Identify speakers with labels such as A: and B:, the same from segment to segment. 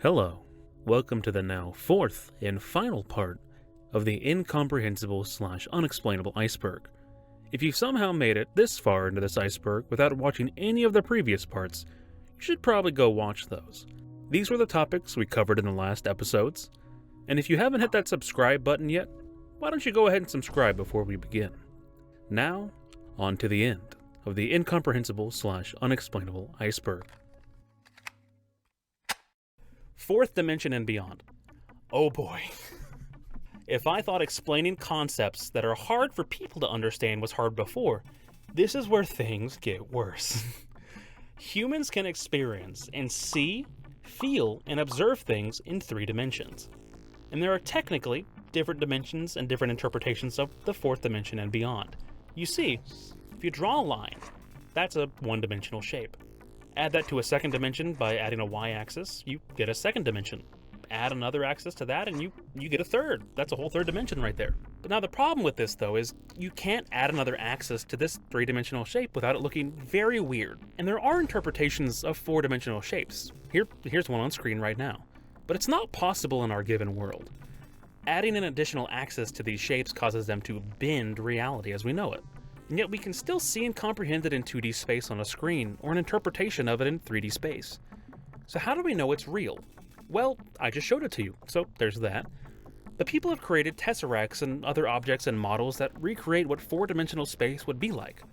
A: Hello, welcome to the now fourth and final part of the Incomprehensible / Unexplainable Iceberg. If you've somehow made it this far into this iceberg without watching any of the previous parts, you should probably go watch those. These were the topics we covered in the last episodes, and if you haven't hit that subscribe button yet, why don't you go ahead and subscribe before we begin. Now, on to the end of the Incomprehensible / Unexplainable Iceberg. Fourth dimension and beyond. Oh boy. If I thought explaining concepts that are hard for people to understand was hard before, this is where things get worse. Humans can experience and see, feel, and observe things in 3 dimensions. And there are technically different dimensions and different interpretations of the 4th dimension and beyond. You see, if you draw a line, that's a 1-dimensional shape. Add that to a 2nd dimension by adding a y-axis, you get a 2nd dimension. Add another axis to that and you get a 3rd. That's a whole 3rd dimension right there. But now the problem with this though is you can't add another axis to this 3-dimensional shape without it looking very weird. And there are interpretations of 4-dimensional shapes. Here's one on screen right now. But it's not possible in our given world. Adding an additional axis to these shapes causes them to bend reality as we know it. And yet we can still see and comprehend it in 2D space on a screen, or an interpretation of it in 3D space. So how do we know it's real? Well, I just showed it to you, so there's that. The people have created tesseracts and other objects and models that recreate what 4-dimensional space would be like.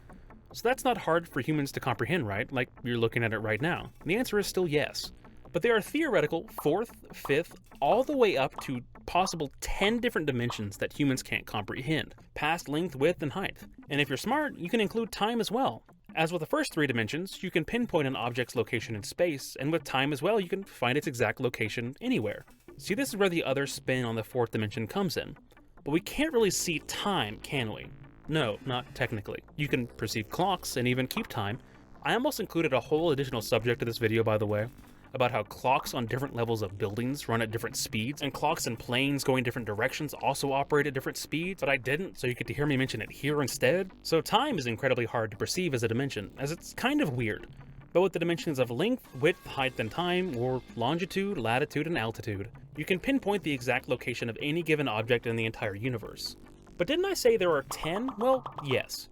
A: So that's not hard for humans to comprehend, right? Like you're looking at it right now. And the answer is still yes. But they are theoretical 4th, 5th, all the way up to possible 10 different dimensions that humans can't comprehend, past length, width, and height. And if you're smart, you can include time as well. As with the first 3 dimensions, you can pinpoint an object's location in space, and with time as well, you can find its exact location anywhere. See, this is where the other spin on the 4th dimension comes in. But we can't really see time, can we? No, not technically. You can perceive clocks and even keep time. I almost included a whole additional subject to this video, by the way, about how clocks on different levels of buildings run at different speeds, and clocks in planes going different directions also operate at different speeds, but I didn't, so you get to hear me mention it here instead. So time is incredibly hard to perceive as a dimension, as it's kind of weird. But with the dimensions of length, width, height, and time, or longitude, latitude, and altitude, you can pinpoint the exact location of any given object in the entire universe. But didn't I say there are 10? Well, yes.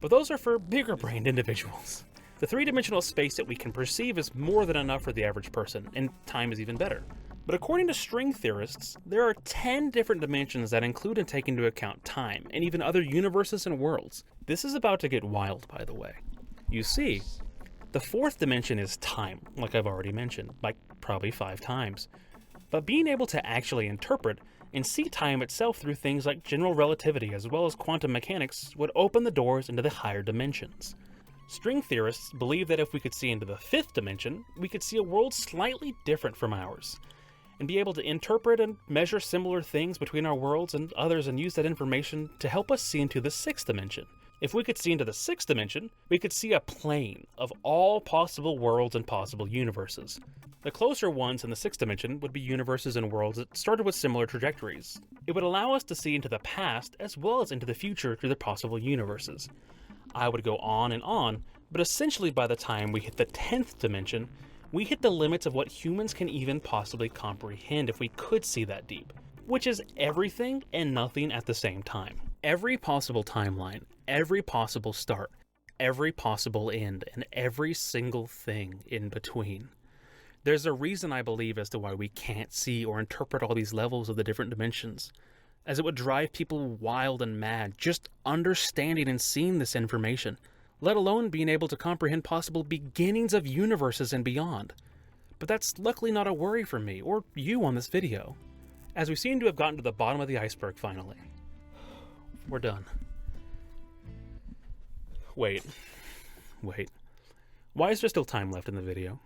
A: But those are for bigger-brained individuals. The 3-dimensional space that we can perceive is more than enough for the average person, and time is even better. But according to string theorists, there are 10 different dimensions that include and take into account time, and even other universes and worlds. This is about to get wild, by the way. You see, the 4th dimension is time, like I've already mentioned, like probably 5 times. But being able to actually interpret and see time itself through things like general relativity as well as quantum mechanics would open the doors into the higher dimensions. String theorists believe that if we could see into the 5th dimension, we could see a world slightly different from ours, and be able to interpret and measure similar things between our worlds and others and use that information to help us see into the 6th dimension. If we could see into the 6th dimension, we could see a plane of all possible worlds and possible universes. The closer ones in the 6th dimension would be universes and worlds that started with similar trajectories. It would allow us to see into the past as well as into the future through the possible universes. I would go on, but essentially by the time we hit the 10th dimension, we hit the limits of what humans can even possibly comprehend if we could see that deep, which is everything and nothing at the same time. Every possible timeline, every possible start, every possible end, and every single thing in between. There's a reason I believe as to why we can't see or interpret all these levels of the different dimensions, as it would drive people wild and mad just understanding and seeing this information, let alone being able to comprehend possible beginnings of universes and beyond. But that's luckily not a worry for me or you on this video, as we seem to have gotten to the bottom of the iceberg finally. We're done. Wait. Why is there still time left in the video?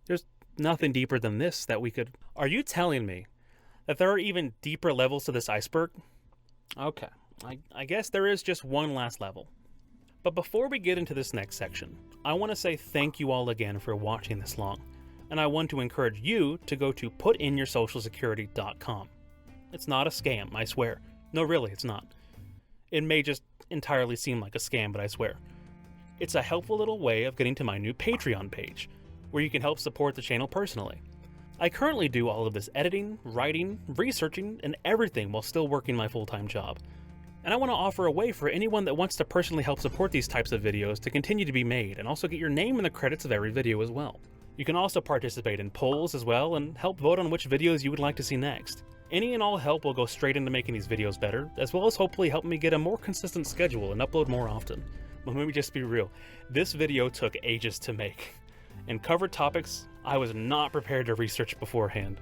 A: There's nothing deeper than this that we could... Are you telling me that there are even deeper levels to this iceberg? Okay, I guess there is just one last level. But before we get into this next section, I want to say thank you all again for watching this long, and I want to encourage you to go to putinyoursocialsecurity.com. It's not a scam, I swear. No, really, it's not. It may just entirely seem like a scam, but I swear. It's a helpful little way of getting to my new Patreon page, where you can help support the channel personally. I currently do all of this editing, writing, researching, and everything while still working my full-time job. And I want to offer a way for anyone that wants to personally help support these types of videos to continue to be made, and also get your name in the credits of every video as well. You can also participate in polls as well, and help vote on which videos you would like to see next. Any and all help will go straight into making these videos better, as well as hopefully help me get a more consistent schedule and upload more often. But let me just be real, this video took ages to make, and covered topics I was not prepared to research beforehand.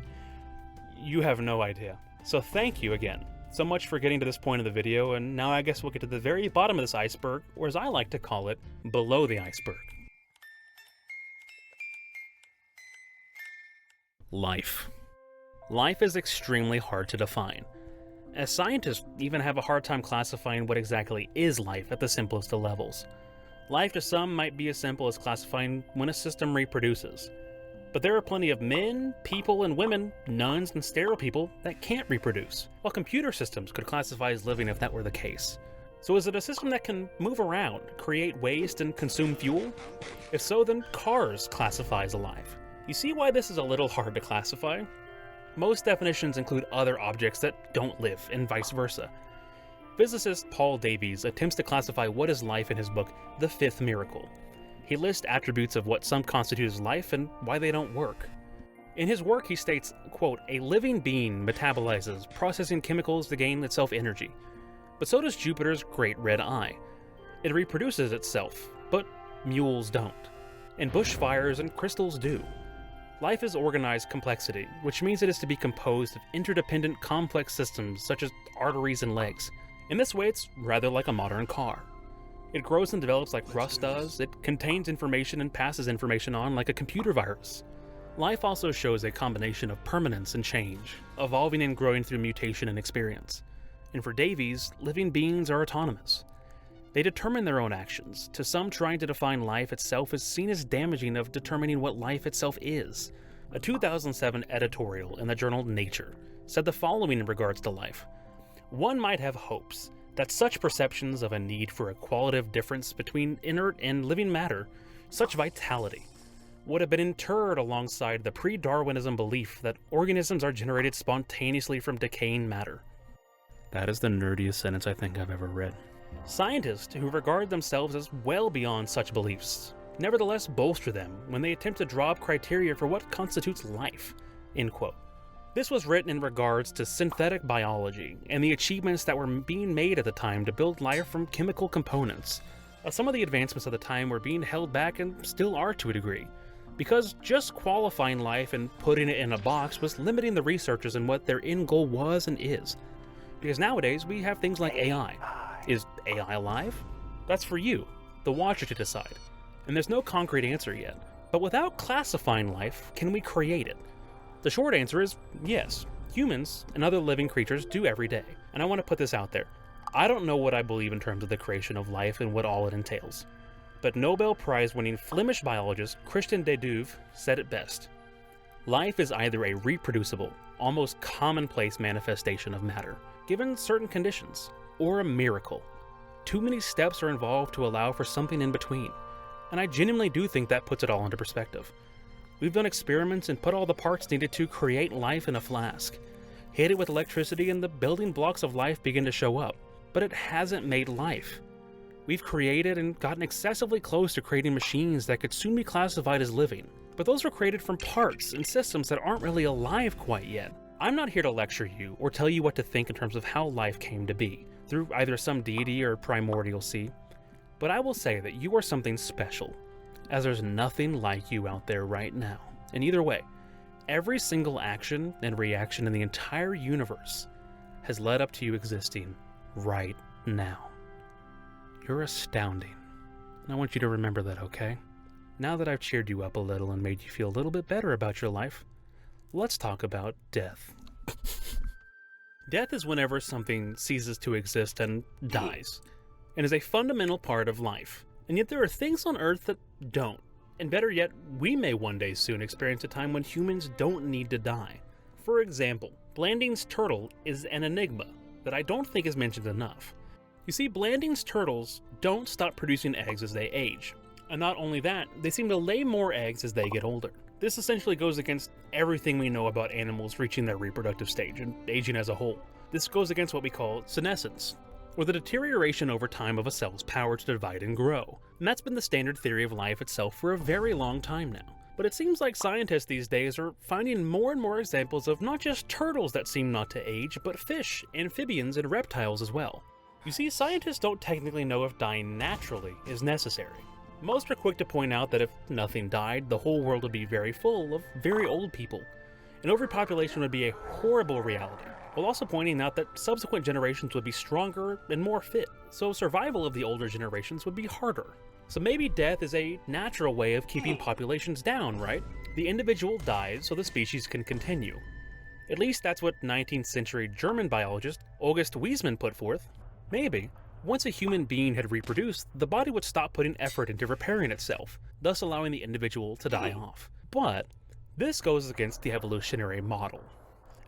A: You have no idea. So thank you again so much for getting to this point of the video, and now I guess we'll get to the very bottom of this iceberg, or as I like to call it, below the iceberg. Life. Life is extremely hard to define, as scientists even have a hard time classifying what exactly is life at the simplest of levels. Life to some might be as simple as classifying when a system reproduces. But there are plenty of men, people, and women, nuns, and sterile people that can't reproduce, while computer systems could classify as living if that were the case. So is it a system that can move around, create waste, and consume fuel? If so, then cars classify as alive. You see why this is a little hard to classify? Most definitions include other objects that don't live, and vice versa. Physicist Paul Davies attempts to classify what is life in his book, The Fifth Miracle. He lists attributes of what some constitute as life and why they don't work. In his work, he states, quote, "A living being metabolizes, processing chemicals to gain itself energy. But so does Jupiter's great red eye. It reproduces itself, but mules don't. And bushfires and crystals do. Life is organized complexity, which means it is to be composed of interdependent complex systems such as arteries and legs. In this way, it's rather like a modern car. It grows and develops like rust does, it contains information and passes information on like a computer virus. Life also shows a combination of permanence and change, evolving and growing through mutation and experience. And for Davies, living beings are autonomous. They determine their own actions, to some trying to define life itself is seen as damaging of determining what life itself is. A 2007 editorial in the journal Nature said the following in regards to life. One might have hopes that such perceptions of a need for a qualitative difference between inert and living matter, such vitality, would have been interred alongside the pre-Darwinism belief that organisms are generated spontaneously from decaying matter. That is the nerdiest sentence I think I've ever read. Scientists who regard themselves as well beyond such beliefs nevertheless bolster them when they attempt to draw up criteria for what constitutes life, end quote. This was written in regards to synthetic biology and the achievements that were being made at the time to build life from chemical components. Some of the advancements of the time were being held back and still are to a degree, because just qualifying life and putting it in a box was limiting the researchers in what their end goal was and is. Because nowadays we have things like AI. Is AI alive? That's for you, the watcher, to decide. And there's no concrete answer yet. But without classifying life, can we create it? The short answer is yes. Humans and other living creatures do every day. And I want to put this out there. I don't know what I believe in terms of the creation of life and what all it entails. But Nobel Prize-winning Flemish biologist Christian de Duve said it best. Life is either a reproducible, almost commonplace manifestation of matter, given certain conditions, or a miracle. Too many steps are involved to allow for something in between. And I genuinely do think that puts it all into perspective. We've done experiments and put all the parts needed to create life in a flask. Hit it with electricity and the building blocks of life begin to show up. But it hasn't made life. We've created and gotten excessively close to creating machines that could soon be classified as living. But those were created from parts and systems that aren't really alive quite yet. I'm not here to lecture you or tell you what to think in terms of how life came to be, through either some deity or primordial sea. But I will say that you are something special, as there's nothing like you out there right now. And either way, every single action and reaction in the entire universe has led up to you existing right now. You're astounding. And I want you to remember that, okay? Now that I've cheered you up a little and made you feel a little bit better about your life, let's talk about death. Death is whenever something ceases to exist and dies, and is a fundamental part of life. And yet there are things on Earth that don't. And better yet, we may one day soon experience a time when humans don't need to die. For example, Blanding's turtle is an enigma that I don't think is mentioned enough. You see, Blanding's turtles don't stop producing eggs as they age. And not only that, they seem to lay more eggs as they get older. This essentially goes against everything we know about animals reaching their reproductive stage and aging as a whole. This goes against what we call senescence, or the deterioration over time of a cell's power to divide and grow. And that's been the standard theory of life itself for a very long time now. But it seems like scientists these days are finding more and more examples of not just turtles that seem not to age, but fish, amphibians, and reptiles as well. You see, scientists don't technically know if dying naturally is necessary. Most are quick to point out that if nothing died, the whole world would be very full of very old people, and overpopulation would be a horrible reality, while also pointing out that subsequent generations would be stronger and more fit, so survival of the older generations would be harder. So maybe death is a natural way of keeping populations down, right? The individual dies so the species can continue. At least that's what 19th century German biologist August Weismann put forth. Maybe, once a human being had reproduced, the body would stop putting effort into repairing itself, thus allowing the individual to die off. But this goes against the evolutionary model,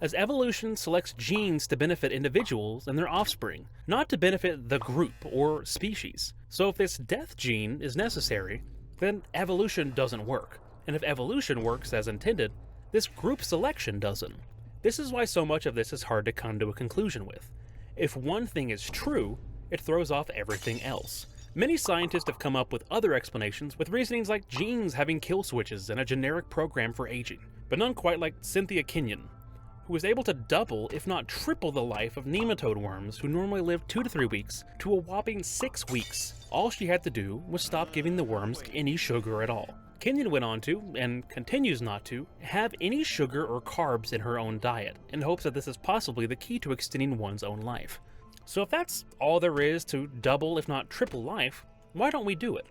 A: as evolution selects genes to benefit individuals and their offspring, not to benefit the group or species. So if this death gene is necessary, then evolution doesn't work. And if evolution works as intended, this group selection doesn't. This is why so much of this is hard to come to a conclusion with. If one thing is true, it throws off everything else. Many scientists have come up with other explanations with reasonings like genes having kill switches and a generic program for aging, but none quite like Cynthia Kenyon, who was able to double, if not triple, the life of nematode worms who normally live 2 to 3 weeks to a whopping 6 weeks. All she had to do was stop giving the worms any sugar at all. Kenyon went on to, and continues not to, have any sugar or carbs in her own diet, in hopes that this is possibly the key to extending one's own life. So if that's all there is to double, if not triple life, why don't we do it?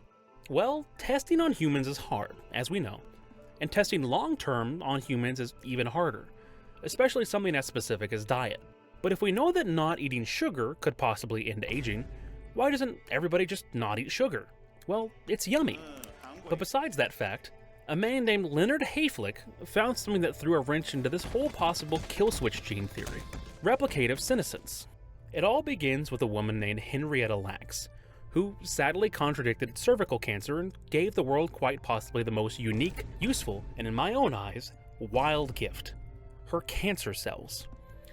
A: Well, testing on humans is hard, as we know, and testing long-term on humans is even harder, especially something as specific as diet. But if we know that not eating sugar could possibly end aging, why doesn't everybody just not eat sugar? Well, it's yummy. But besides that fact, a man named Leonard Hayflick found something that threw a wrench into this whole possible kill switch gene theory: replicative senescence. It all begins with a woman named Henrietta Lacks, who sadly contradicted cervical cancer and gave the world quite possibly the most unique, useful, and in my own eyes, wild gift: her cancer cells.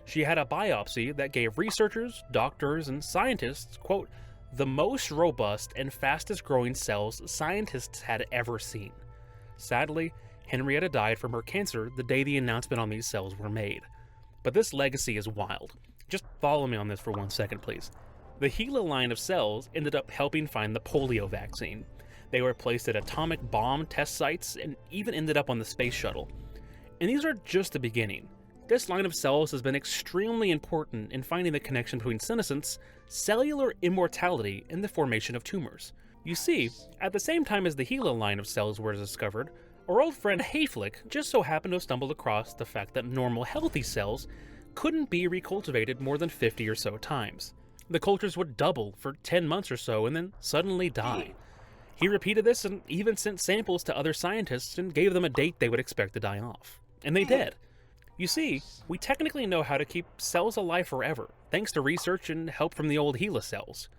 A: She had a biopsy that gave researchers, doctors, and scientists, quote, the most robust and fastest growing cells scientists had ever seen. Sadly, Henrietta died from her cancer the day the announcement on these cells were made. But this legacy is wild. Just follow me on this for 1 second, please. The Gila line of cells ended up helping find the polio vaccine. They were placed at atomic bomb test sites and even ended up on the space shuttle. And these are just the beginning. This line of cells has been extremely important in finding the connection between senescence, cellular immortality, and the formation of tumors. You see, at the same time as the Gila line of cells were discovered, our old friend Hayflick just so happened to have stumbled across the fact that normal healthy cells couldn't be recultivated more than 50 or so times. The cultures would double for 10 months or so and then suddenly die. He repeated this and even sent samples to other scientists and gave them a date they would expect to die off. And they did. You see, we technically know how to keep cells alive forever, thanks to research and help from the old HeLa cells.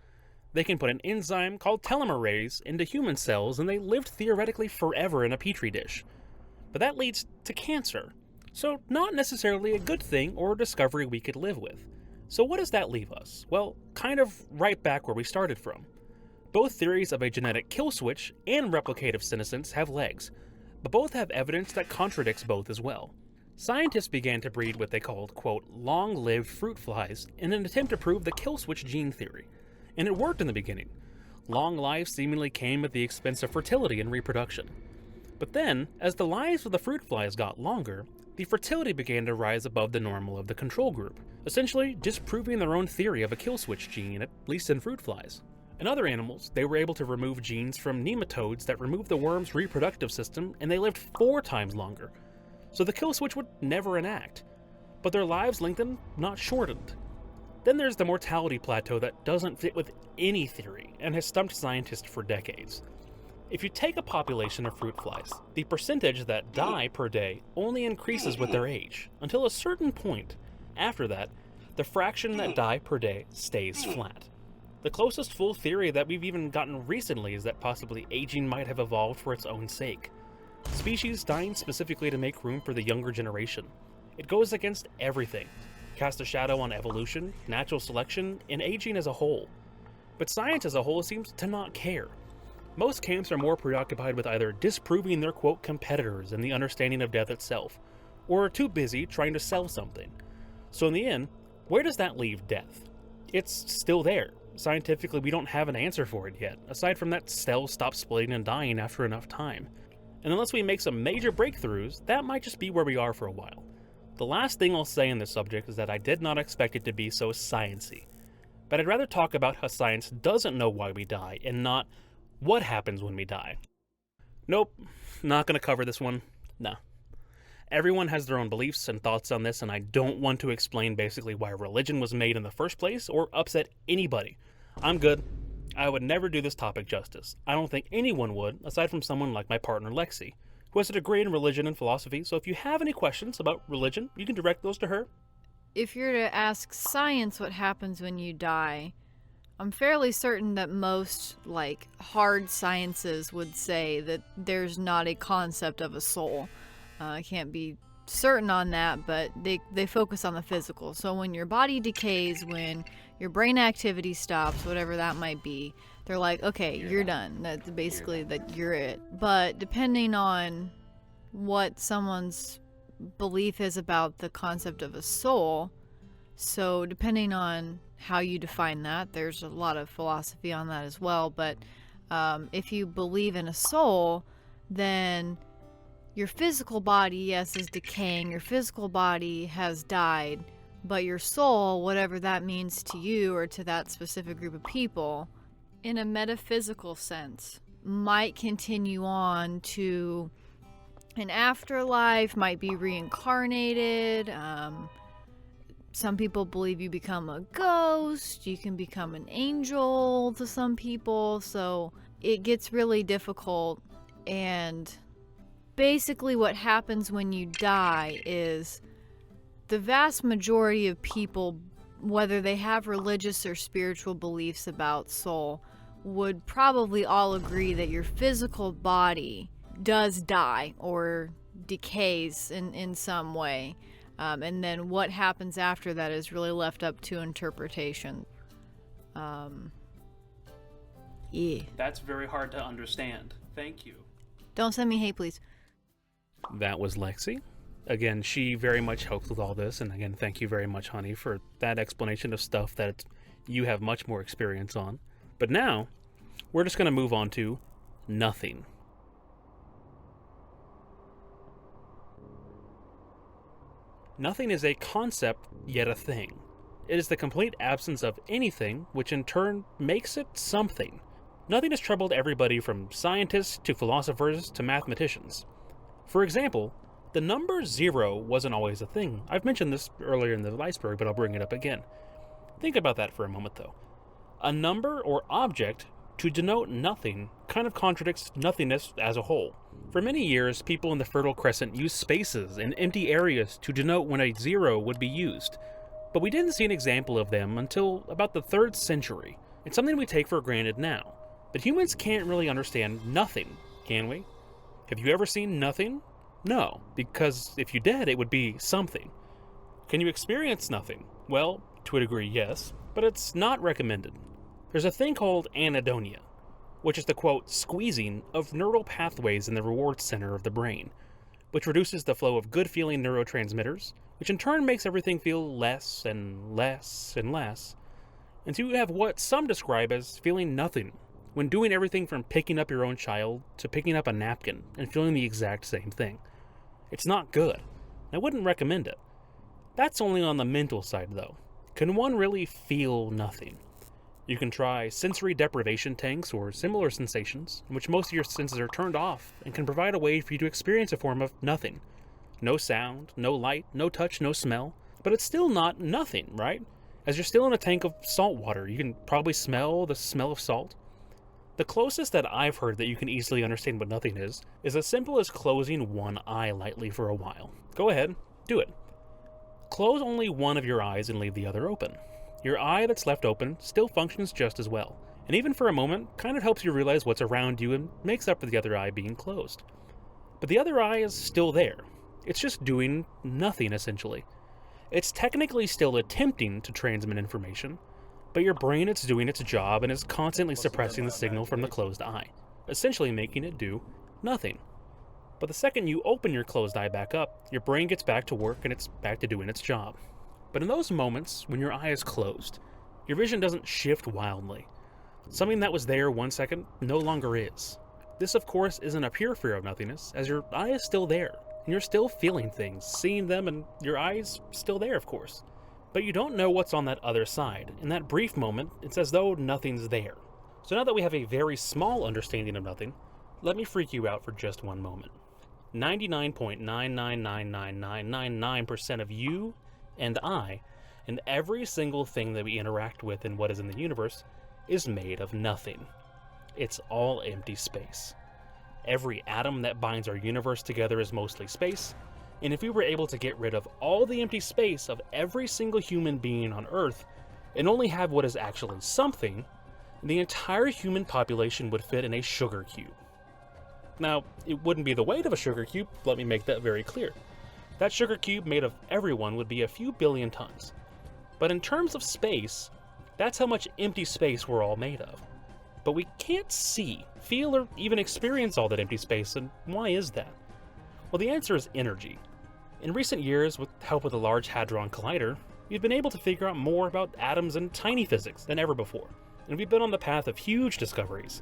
A: They can put an enzyme called telomerase into human cells and they lived theoretically forever in a petri dish. But that leads to cancer. So not necessarily a good thing or a discovery we could live with. So what does that leave us? Well, kind of right back where we started from. Both theories of a genetic kill switch and replicative senescence have legs, but both have evidence that contradicts both as well. Scientists began to breed what they called, quote, long-lived fruit flies in an attempt to prove the kill switch gene theory. And it worked in the beginning. Long life seemingly came at the expense of fertility and reproduction. But then, as the lives of the fruit flies got longer, the fertility began to rise above the normal of the control group, essentially disproving their own theory of a kill switch gene, at least in fruit flies. In other animals, they were able to remove genes from nematodes that removed the worm's reproductive system, and they lived 4 times longer. So the kill switch would never enact, but their lives lengthened, not shortened. Then there's the mortality plateau that doesn't fit with any theory and has stumped scientists for decades. If you take a population of fruit flies, the percentage that die per day only increases with their age, until a certain point. After that, the fraction that die per day stays flat. The closest full theory that we've even gotten recently is that possibly aging might have evolved for its own sake. Species dying specifically to make room for the younger generation. It goes against everything. Cast a shadow on evolution, natural selection, and aging as a whole. But science as a whole seems to not care. Most camps are more preoccupied with either disproving their quote competitors in the understanding of death itself, or are too busy trying to sell something. So in the end, where does that leave death? It's still there. Scientifically, we don't have an answer for it yet, aside from that cells stop splitting and dying after enough time. And unless we make some major breakthroughs, that might just be where we are for a while. The last thing I'll say on this subject is that I did not expect it to be so science-y. But I'd rather talk about how science doesn't know why we die, and not what happens when we die. Nope, not gonna cover this one. Nah. Everyone has their own beliefs and thoughts on this, and I don't want to explain basically why religion was made in the first place or upset anybody. I'm good. I would never do this topic justice. I don't think anyone would, aside from someone like my partner Lexi, who has a degree in religion and philosophy, so if you have any questions about religion, you can direct those to her.
B: If you're to ask science what happens when you die, I'm fairly certain that most, hard sciences would say that there's not a concept of a soul. I can't be certain on that, but they focus on the physical. So when your body decays, when your brain activity stops, whatever that might be, they're like, okay, you're done. That's basically that you're it. But depending on what someone's belief is about the concept of a soul, so depending on how you define that, there's a lot of philosophy on that as well. But if you believe in a soul, then your physical body, yes, is decaying. Your physical body has died, but your soul, whatever that means to you or to that specific group of people, in a metaphysical sense, might continue on to an afterlife, might be reincarnated. Some people believe you become a ghost. You can become an angel to some people. So it gets really difficult. And basically what happens when you die is the vast majority of people, whether they have religious or spiritual beliefs about soul, would probably all agree that your physical body does die or decays in some way. And then what happens after that is really left up to interpretation. Yeah.
A: That's very hard to understand. Thank you.
B: Don't send me hate, please.
A: That was Lexi. Again, she very much helped with all this, and again, thank you very much, honey, for that explanation of stuff that you have much more experience on. But now, we're just going to move on to nothing. Nothing is a concept, yet a thing. It is the complete absence of anything, which in turn makes it something. Nothing has troubled everybody from scientists to philosophers to mathematicians. For example, the number 0 wasn't always a thing. I've mentioned this earlier in the Iceberg, but I'll bring it up again. Think about that for a moment, though. A number or object to denote nothing kind of contradicts nothingness as a whole. For many years, people in the Fertile Crescent used spaces and empty areas to denote when a 0 would be used. But we didn't see an example of them until about the 3rd century. It's something we take for granted now. But humans can't really understand nothing, can we? Have you ever seen nothing? No, because if you did, it would be something. Can you experience nothing? Well, to a degree, yes, but it's not recommended. There's a thing called anhedonia, which is the, quote, squeezing of neural pathways in the reward center of the brain, which reduces the flow of good-feeling neurotransmitters, which in turn makes everything feel less and less and less, until you have what some describe as feeling nothing, when doing everything from picking up your own child to picking up a napkin and feeling the exact same thing. It's not good. I wouldn't recommend it. That's only on the mental side, though. Can one really feel nothing? You can try sensory deprivation tanks or similar sensations, in which most of your senses are turned off and can provide a way for you to experience a form of nothing. No sound, no light, no touch, no smell. But it's still not nothing, right? As you're still in a tank of salt water, you can probably smell the smell of salt. The closest that I've heard that you can easily understand what nothing is as simple as closing one eye lightly for a while. Go ahead, do it. Close only one of your eyes and leave the other open. Your eye that's left open still functions just as well, and even for a moment, kind of helps you realize what's around you and makes up for the other eye being closed. But the other eye is still there. It's just doing nothing, essentially. It's technically still attempting to transmit information, but your brain is doing its job and is constantly suppressing the signal from the closed eye, essentially making it do nothing. But the second you open your closed eye back up, your brain gets back to work and it's back to doing its job. But in those moments, when your eye is closed, your vision doesn't shift wildly. Something that was there 1 second no longer is. This, of course, isn't a pure fear of nothingness, as your eye is still there, and you're still feeling things, seeing them, and your eye's still there, of course. But you don't know what's on that other side. In that brief moment, it's as though nothing's there. So now that we have a very small understanding of nothing, let me freak you out for just one moment. 99.9999999% of you and I, and every single thing that we interact with in what is in the universe, is made of nothing. It's all empty space. Every atom that binds our universe together is mostly space, and if we were able to get rid of all the empty space of every single human being on Earth, and only have what is actually something, the entire human population would fit in a sugar cube. Now, it wouldn't be the weight of a sugar cube, let me make that very clear. That sugar cube made of everyone would be a few billion tons. But in terms of space, that's how much empty space we're all made of. But we can't see, feel, or even experience all that empty space, and why is that? Well, the answer is energy. In recent years, with help with the Large Hadron Collider, we've been able to figure out more about atoms and tiny physics than ever before, and we've been on the path of huge discoveries,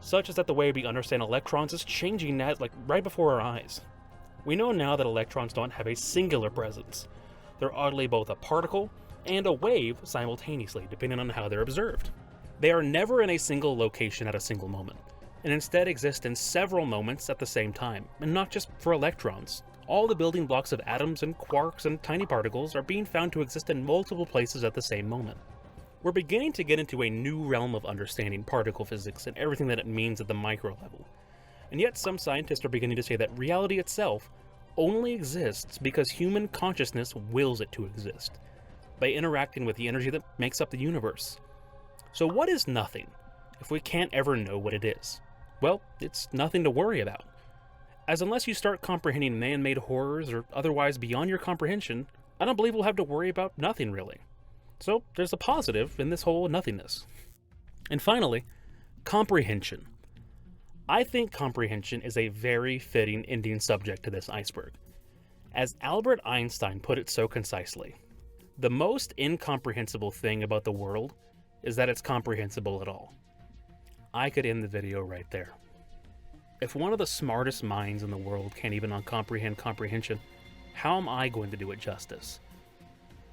A: such as that the way we understand electrons is changing right before our eyes. We know now that electrons don't have a singular presence. They're oddly both a particle and a wave simultaneously, depending on how they're observed. They are never in a single location at a single moment, and instead exist in several moments at the same time, and not just for electrons. All the building blocks of atoms and quarks and tiny particles are being found to exist in multiple places at the same moment. We're beginning to get into a new realm of understanding particle physics and everything that it means at the micro level. And yet some scientists are beginning to say that reality itself only exists because human consciousness wills it to exist, by interacting with the energy that makes up the universe. So what is nothing, if we can't ever know what it is? Well, it's nothing to worry about. As unless you start comprehending man-made horrors or otherwise beyond your comprehension, I don't believe we'll have to worry about nothing really. So there's a positive in this whole nothingness. And finally, comprehension. I think comprehension is a very fitting ending subject to this iceberg. As Albert Einstein put it so concisely, the most incomprehensible thing about the world is that it's comprehensible at all. I could end the video right there. If one of the smartest minds in the world can't even comprehend comprehension, how am I going to do it justice?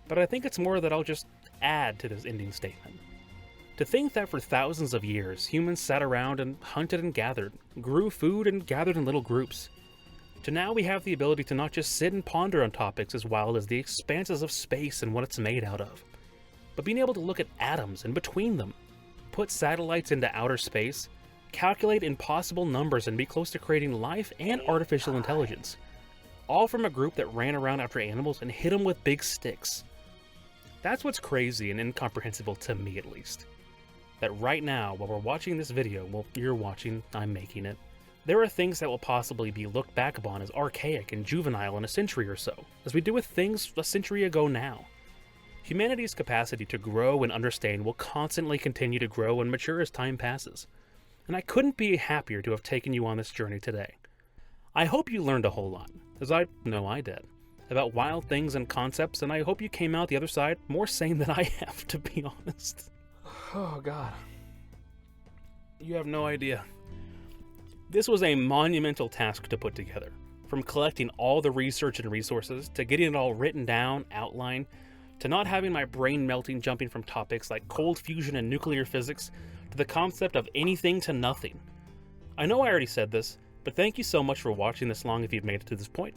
A: But I think it's more that I'll just add to this ending statement. To think that for thousands of years, humans sat around and hunted and gathered, grew food and gathered in little groups, to now we have the ability to not just sit and ponder on topics as wild as the expanses of space and what it's made out of, but being able to look at atoms in between them, put satellites into outer space, calculate impossible numbers and be close to creating life and artificial intelligence, all from a group that ran around after animals and hit them with big sticks. That's what's crazy and incomprehensible to me, at least. That right now, while we're watching this video, well, you're watching, I'm making it, there are things that will possibly be looked back upon as archaic and juvenile in a century or so, as we do with things a century ago now. Humanity's capacity to grow and understand will constantly continue to grow and mature as time passes. And I couldn't be happier to have taken you on this journey today. I hope you learned a whole lot, as I know I did, about wild things and concepts, and I hope you came out the other side more sane than I have, to be honest. Oh, God. You have no idea. This was a monumental task to put together, from collecting all the research and resources, to getting it all written down, outlined, to not having my brain melting jumping from topics like cold fusion and nuclear physics, to the concept of anything to nothing. I know I already said this, but thank you so much for watching this long if you've made it to this point.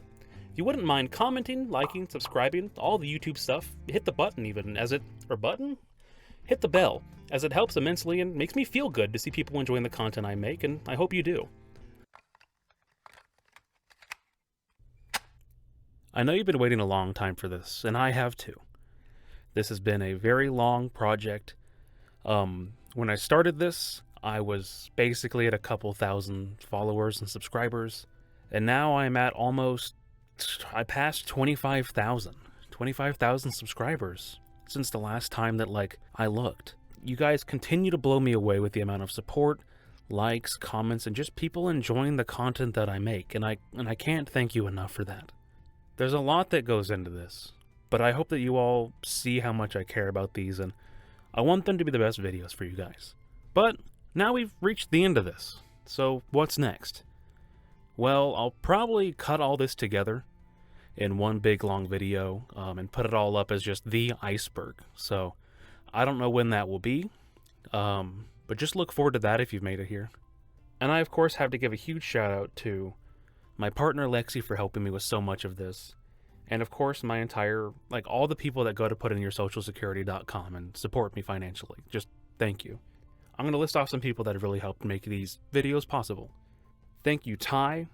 A: If you wouldn't mind commenting, liking, subscribing, all the YouTube stuff, hit the button even, hit the bell, as it helps immensely and makes me feel good to see people enjoying the content I make, and I hope you do. I know you've been waiting a long time for this, and I have too. This has been a very long project. When I started this, I was basically at a couple thousand followers and subscribers, And now I'm at I passed 25,000 subscribers since the last time that, like, I looked. You guys continue to blow me away with the amount of support, likes, comments, and just people enjoying the content that I make, and I can't thank you enough for that. There's a lot that goes into this, but I hope that you all see how much I care about these, and I want them to be the best videos for you guys. But now we've reached the end of this, so what's next? Well, I'll probably cut all this together in one big long video and put it all up as just the Iceberg. So I don't know when that will be, but just look forward to that if you've made it here. And I, of course, have to give a huge shout out to my partner Lexi for helping me with so much of this. And of course, my entire, like, all the people that go to putinyourSocialSecurity.com and support me financially. Just thank you. I'm going to list off some people that have really helped make these videos possible. Thank you, Ty.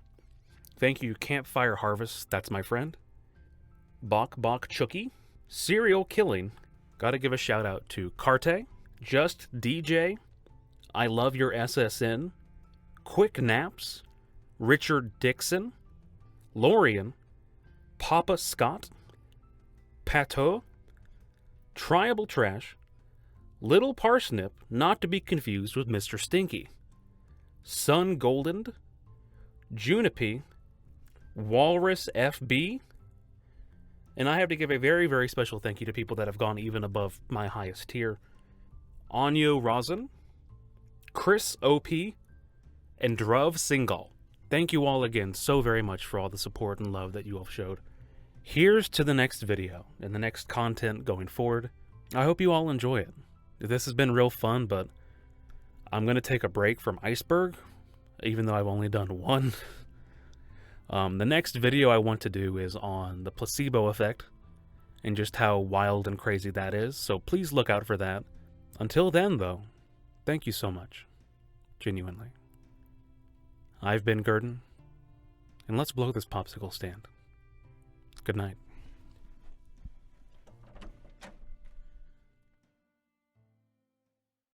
A: Thank you, Campfire Harvest, that's my friend. Bok Chucky. Serial Killing. Gotta give a shout out to Carte. Just DJ. I Love Your SSN. Quick Naps. Richard Dixon. Lorian. Papa Scott. Pateau. Triable Trash. Little Parsnip, not to be confused with Mr. Stinky. Sun Golden. Junipe. Walrus FB. And I have to give a very, very special thank you to people that have gone even above my highest tier. Anyo Rosin, Chris OP, and Druv Singal. Thank you all again so very much for all the support and love that you all showed. Here's to the next video and the next content going forward. I hope you all enjoy it. This has been real fun, but I'm going to take a break from Iceberg, even though I've only done one. The next video I want to do is on the placebo effect and just how wild and crazy that is, so please look out for that. Until then, though, thank you so much. Genuinely. I've been grdn, and let's blow this popsicle stand. Good night.